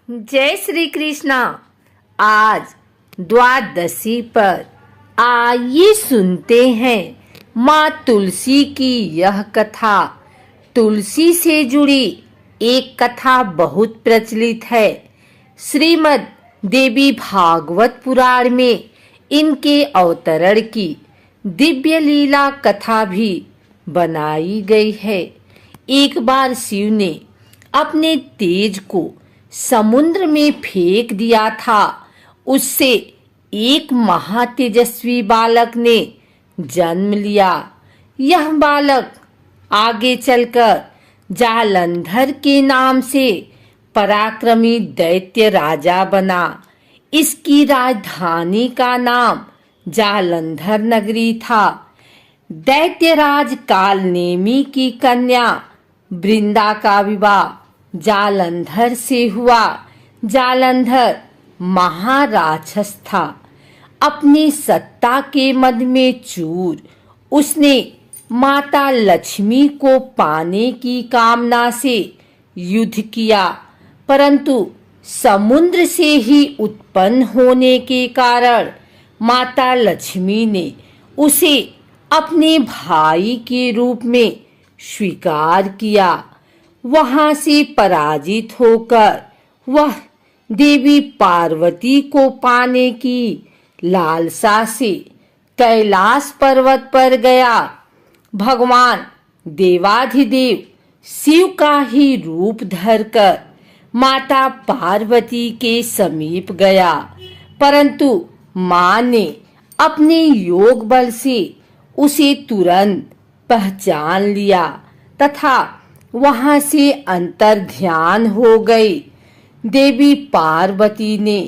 जय श्री कृष्णा। आज द्वादशी पर आइए सुनते हैं माँ तुलसी की यह कथा। तुलसी से जुड़ी एक कथा बहुत प्रचलित है। श्रीमद् देवी भागवत पुराण में इनके अवतरण की दिव्य लीला कथा भी बनाई गई है। एक बार शिव ने अपने तेज को समुद्र में फेंक दिया था। उससे एक महातेजस्वी बालक ने जन्म लिया। यह बालक आगे चलकर जालंधर के नाम से पराक्रमी दैत्य राजा बना। इसकी राजधानी का नाम जालंधर नगरी था। दैत्यराज कालनेमी की कन्या वृंदा का विवाह जालंधर से हुआ। जालंधर महाराक्षस था। अपनी सत्ता के मद में चूर उसने माता लक्ष्मी को पाने की कामना से युद्ध किया, परंतु समुद्र से ही उत्पन्न होने के कारण माता लक्ष्मी ने उसे अपने भाई के रूप में स्वीकार किया। वहां से पराजित होकर वह देवी पार्वती को पाने की लालसा से कैलाश पर्वत पर गया। भगवान देवाधिदेव शिव का ही रूप धरकर माता पार्वती के समीप गया, परंतु मां ने अपने योग बल से उसे तुरंत पहचान लिया तथा वहां से अंतर ध्यान हो गई। देवी पार्वती ने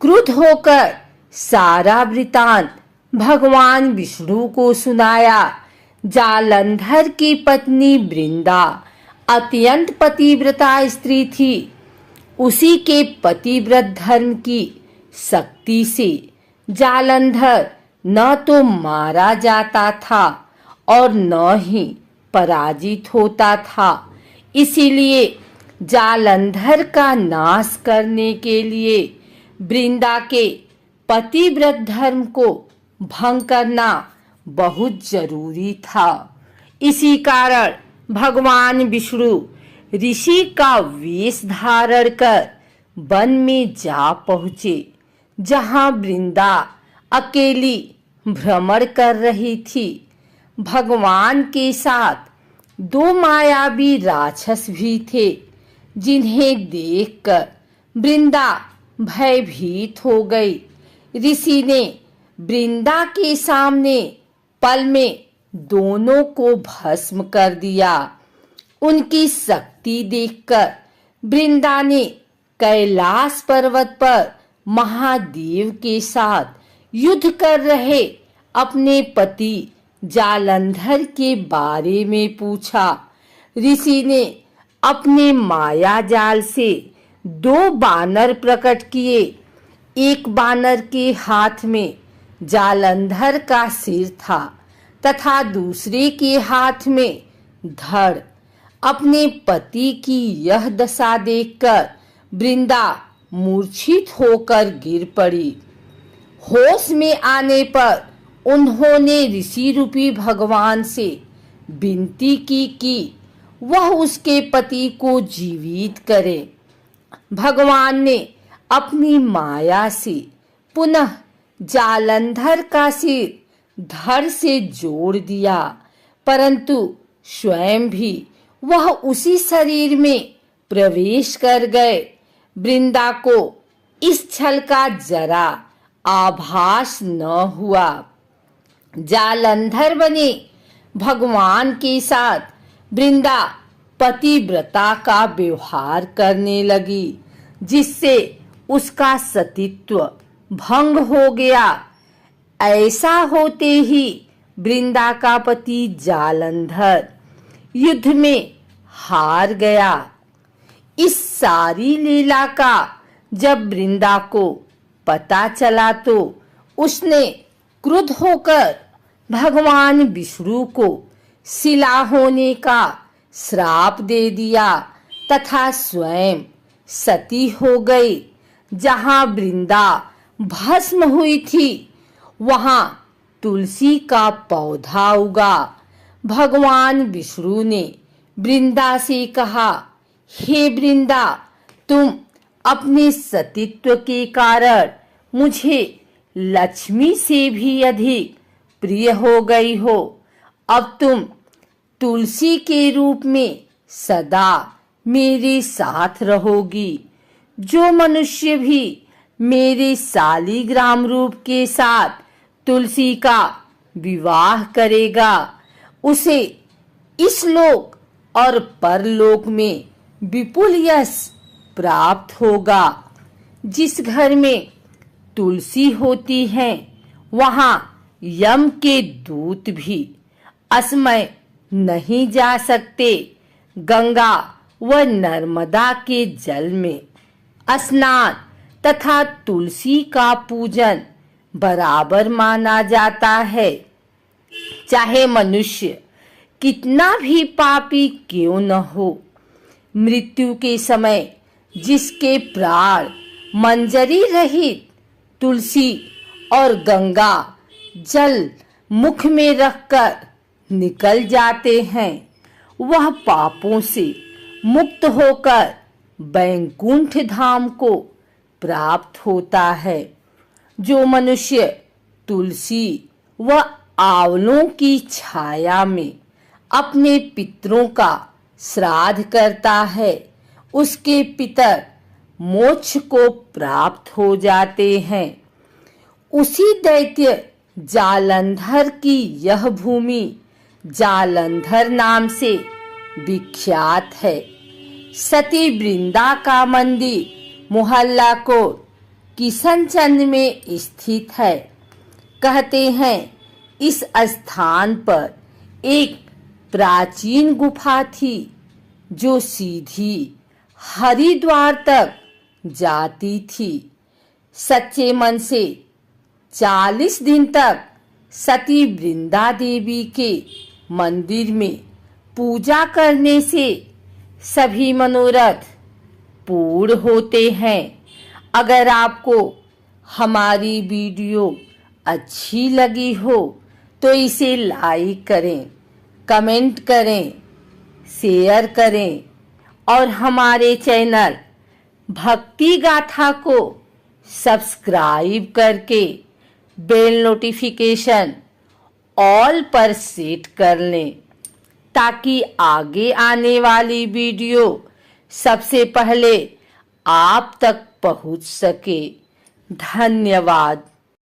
क्रुद्ध होकर सारा वृतांत भगवान विष्णु को सुनाया। जालंधर की पत्नी वृंदा अत्यंत पतिव्रता स्त्री थी। उसी के पतिव्रत धर्म की शक्ति से जालंधर न तो मारा जाता था और न ही पराजित होता था। इसीलिए जालंधर का नाश करने के लिए वृंदा के पतिव्रत धर्म को भंग करना बहुत जरूरी था। इसी कारण भगवान विष्णु ऋषि का वेश धारण कर वन में जा पहुँचे, जहाँ वृंदा अकेली भ्रमण कर रही थी। भगवान के साथ दो मायावी राक्षस भी थे, जिन्हें देखकर वृंदा भयभीत हो गई। ऋषि ने वृंदा के सामने पल में दोनों को भस्म कर दिया। उनकी शक्ति देखकर वृंदा ने कैलाश पर्वत पर महादेव के साथ युद्ध कर रहे अपने पति जालंधर के बारे में पूछा। ऋषि ने अपने माया जाल से दो बानर प्रकट किए। एक बानर के हाथ में जालंधर का सिर था तथा दूसरे के हाथ में धड़। अपने पति की यह दशा देखकर वृंदा मूर्छित होकर गिर पड़ी। होश में आने पर उन्होंने ऋषि रूपी भगवान से विनती की कि वह उसके पति को जीवित करे। भगवान ने अपनी माया से पुनः जालंधर का सिर धड़ से जोड़ दिया, परंतु स्वयं भी वह उसी शरीर में प्रवेश कर गए। वृंदा को इस छल का जरा आभास न हुआ। जालंधर बने भगवान के साथ वृंदा पतिव्रता का व्यवहार करने लगी, जिससे उसका सतीत्व भंग हो गया। ऐसा होते ही वृंदा का पति जालंधर युद्ध में हार गया। इस सारी लीला का जब वृंदा को पता चला तो उसने क्रुद्ध होकर भगवान विष्णु को शिला होने का श्राप दे दिया तथा स्वयं सती हो गई। जहाँ वृंदा भस्म हुई थी वहाँ तुलसी का पौधा उगा। भगवान विष्णु ने वृंदा से कहा, हे वृंदा, तुम अपने सतीत्व के कारण मुझे लक्ष्मी से भी अधिक प्रिय हो गई हो। अब तुम तुलसी के रूप में सदा मेरे साथ रहोगी। जो मनुष्य भी मेरे शालिग्राम रूप के साथ तुलसी का विवाह करेगा उसे इस लोक और परलोक में विपुल यश प्राप्त होगा। जिस घर में तुलसी होती है वहाँ यम के दूत भी असमय नहीं जा सकते। गंगा व नर्मदा के जल में स्नान तथा तुलसी का पूजन बराबर माना जाता है। चाहे मनुष्य कितना भी पापी क्यों न हो, मृत्यु के समय जिसके प्राण मंजरी रहित तुलसी और गंगा जल मुख में रखकर निकल जाते हैं, वह पापों से मुक्त होकर बैकुंठ धाम को प्राप्त होता है। जो मनुष्य तुलसी व आंवलों की छाया में अपने पितरों का श्राद्ध करता है उसके पितर मोक्ष को प्राप्त हो जाते हैं। उसी दैत्य जालंधर की यह भूमि जालंधर नाम से विख्यात है। सती वृंदा का मंदिर मोहल्ला कोट किशनचंद में स्थित है। कहते हैं इस स्थान पर एक प्राचीन गुफा थी जो सीधी हरिद्वार तक जाती थी। सच्चे मन से 40 दिन तक सती वृंदा देवी के मंदिर में पूजा करने से सभी मनोरथ पूर्ण होते हैं। अगर आपको हमारी वीडियो अच्छी लगी हो तो इसे लाइक करें, कमेंट करें, शेयर करें और हमारे चैनल भक्ति गाथा को सब्सक्राइब करके बेल नोटिफिकेशन ऑल पर सेट कर लें ताकि आगे आने वाली वीडियो सबसे पहले आप तक पहुंच सके। धन्यवाद।